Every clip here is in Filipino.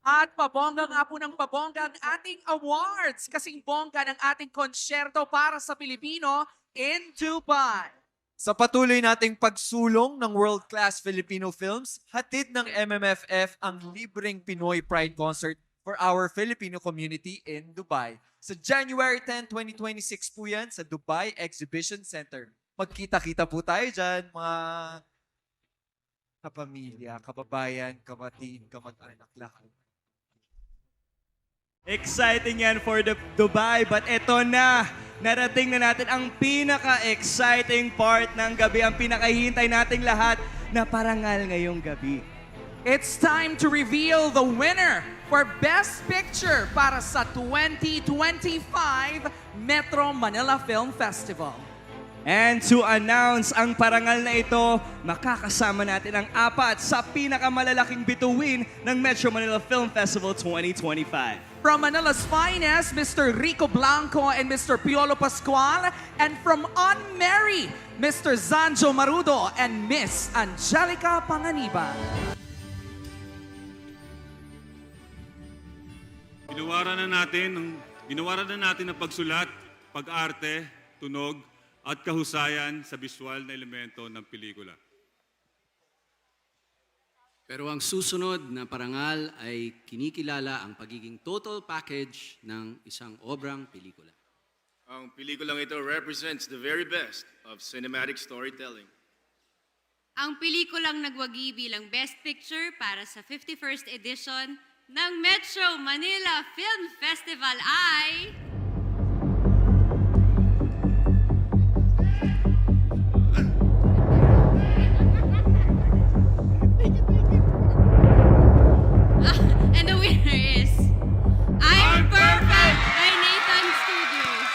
At pabongga nga po ng pabongga ang ating awards. Kasing bongga ng ating konsyerto para sa Pilipino in Dubai. Sa patuloy nating pagsulong ng world-class Filipino films, hatid ng MMFF ang libreng Pinoy Pride Concert for our Filipino community in Dubai. Sa January 10, 2026 po yan sa Dubai Exhibition Center. Magkita-kita po tayo dyan, mga kapamilya, kababayan, kapatid, kamag-anak, lahat. Exciting yan for the Dubai, but eto na, narating na natin ang pinaka-exciting part ng gabi, ang pinakahihintay nating lahat na parangal ngayong gabi. It's time to reveal the winner for Best Picture para sa 2025 Metro Manila Film Festival. And to announce ang parangal na ito, makakasama natin ang apat sa pinakamalalaking bituin ng Metro Manila Film Festival 2025. From Manila's finest, Mr. Rico Blanco and Mr. Piolo Pascual. And from Unmarry, Mr. Zanjo Marudo and Miss Angelica Panganiban. Ginawaran na natin ang pagsulat, pag-arte, tunog, at kahusayan sa visual na elemento ng pelikula. Pero ang susunod na parangal ay kinikilala ang pagiging total package ng isang obrang pelikula. Ang pelikulang ito represents the very best of cinematic storytelling. Ang pelikulang nagwagi bilang Best Picture para sa 51st edition ng Metro Manila Film Festival ay... And the winner is... I'm Perfect by Nathan Studios.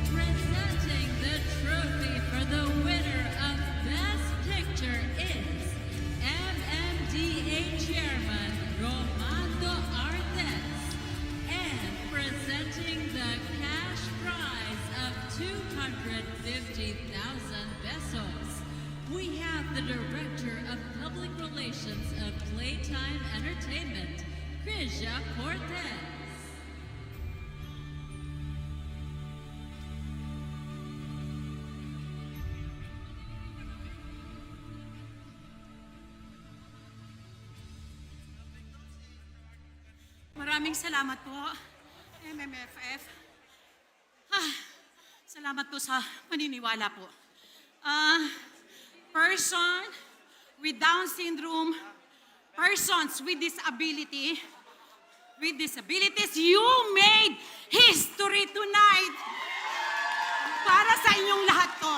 Presenting the trophy for the winner of Best Picture is MMDA Chairman Romando Artes. And presenting the cash prize of 250,000 pesos, we have the Director of Public Relations of Playtime Entertainment, Krisha Cortez. Maraming salamat po, MMFF. Salamat po sa paniniwala po. Person with Down syndrome, persons with disabilities, you made history tonight para sa inyong lahat to.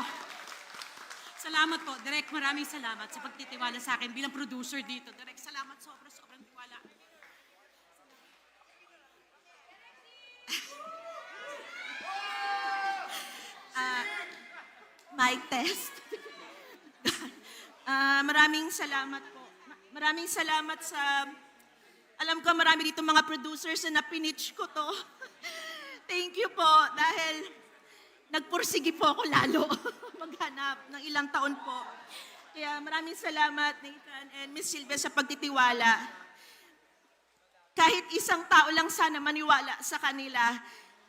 Salamat po, Direk. Maraming salamat sa pagtitiwala sa akin bilang producer dito. Direk, salamat sobrang tiwala. Mic test. Maraming salamat po. Maraming salamat sa... Alam ko marami dito mga producers na napinitch ko to. Thank you po dahil nagpursigi po ako lalo maghanap ng ilang taon po. Kaya maraming salamat Nathan and Miss Sylvia sa pagtitiwala. Kahit isang tao lang sana maniwala sa kanila,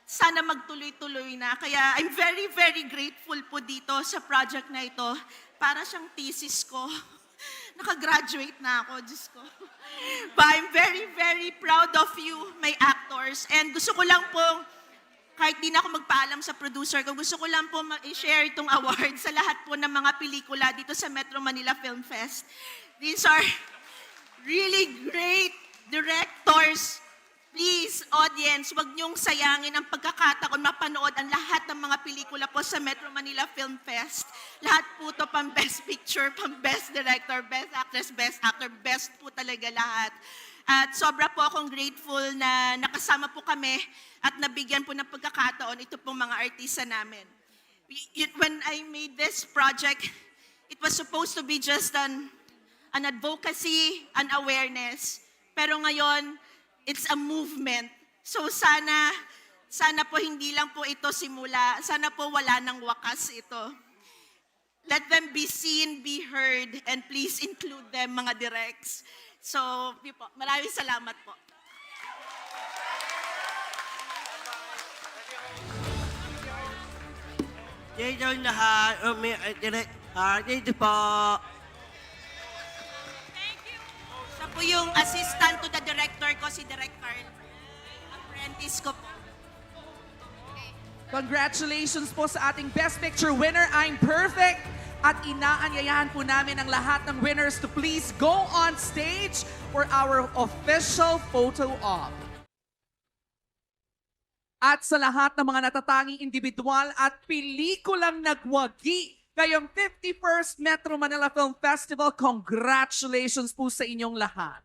sana magtuloy-tuloy na. Kaya I'm very, very grateful po dito sa project na ito. Para siyang thesis ko. Nakagraduate na ako, Diyos ko. But I'm very, very proud of you, my actors. And gusto ko lang pong, kahit di na ako magpaalam sa producer ko, gusto ko lang po i-share itong award sa lahat po ng mga pelikula dito sa Metro Manila Film Fest. These are really great directors. Please, audience, wag niyong sayangin ang pagkakataon mapanood ang lahat ng mga pelikula po sa Metro Manila Film Fest. Lahat po to pang Best Picture, pang Best Director, Best Actress, Best Actor, best po talaga lahat. At sobra po akong grateful na nakasama po kami at nabigyan po ng pagkakataon ito pong mga artista namin. When I made this project, it was supposed to be just an advocacy, an awareness. Pero ngayon, it's a movement. So sana po hindi lang po ito simula. Sana po wala nang wakas ito. Let them be seen, be heard, and please include them, mga directs. So, yun po. Maraming salamat po. Dito lahat, dito po. Siya po yung assistant to the director ko, si Direk Carl. Apprentice ko po. Congratulations po sa ating Best Picture winner, I'm Perfect. At inaanyayahan po namin ang lahat ng winners to please go on stage for our official photo op. At sa lahat ng mga natatanging individual at pelikulang nagwagi ngayong 51st Metro Manila Film Festival, congratulations po sa inyong lahat.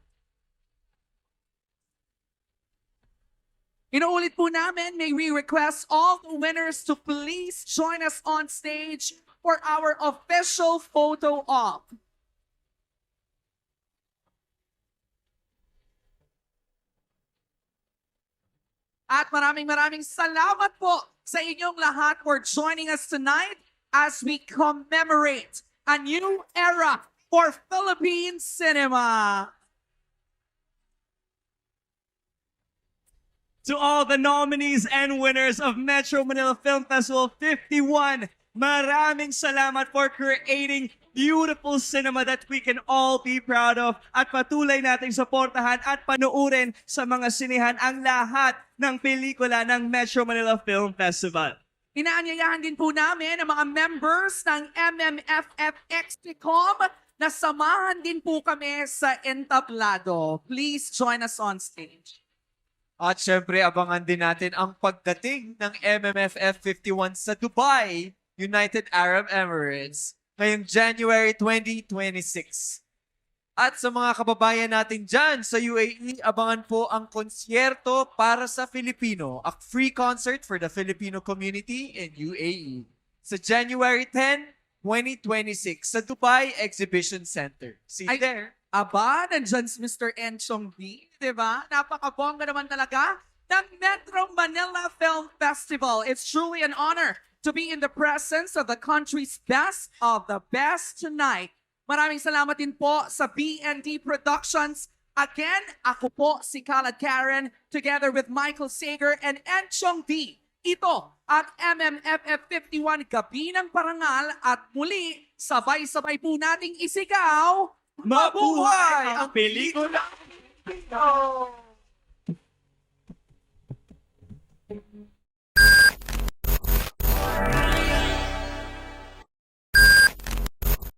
Inuulit po namin, may we request all the winners to please join us on stage for our official photo op. At maraming salamat po sa inyong lahat for joining us tonight as we commemorate a new era for Philippine cinema. To all the nominees and winners of Metro Manila Film Festival 51, maraming salamat for creating beautiful cinema that we can all be proud of at patuloy nating suportahan at panuurin sa mga sinihan ang lahat ng pelikula ng Metro Manila Film Festival. Inaanyayahan din po namin ang mga members ng MMFF Extricom na samahan din po kami sa entablado. Please join us on stage. At syempre, abangan din natin ang pagdating ng MMFF 51 sa Dubai, United Arab Emirates, ngayong January 2026. At sa mga kababayan natin dyan sa UAE, abangan po ang konsyerto para sa Filipino, a free concert for the Filipino community in UAE. Sa January 10, 2026 sa Dubai Exhibition Center. See you there. Aba, nandyan si Mr. Enchong D, di ba? Napakabongga naman talaga ng Metro Manila Film Festival. It's truly an honor to be in the presence of the country's best of the best tonight. Maraming salamat din po sa BND Productions. Again, ako po si Khaled Karen together with Michael Sager and Enchong D. Ito ang MMFF 51 Gabi ng Parangal at muli, sabay-sabay po nating isigaw, Mabuhay ang pelikula!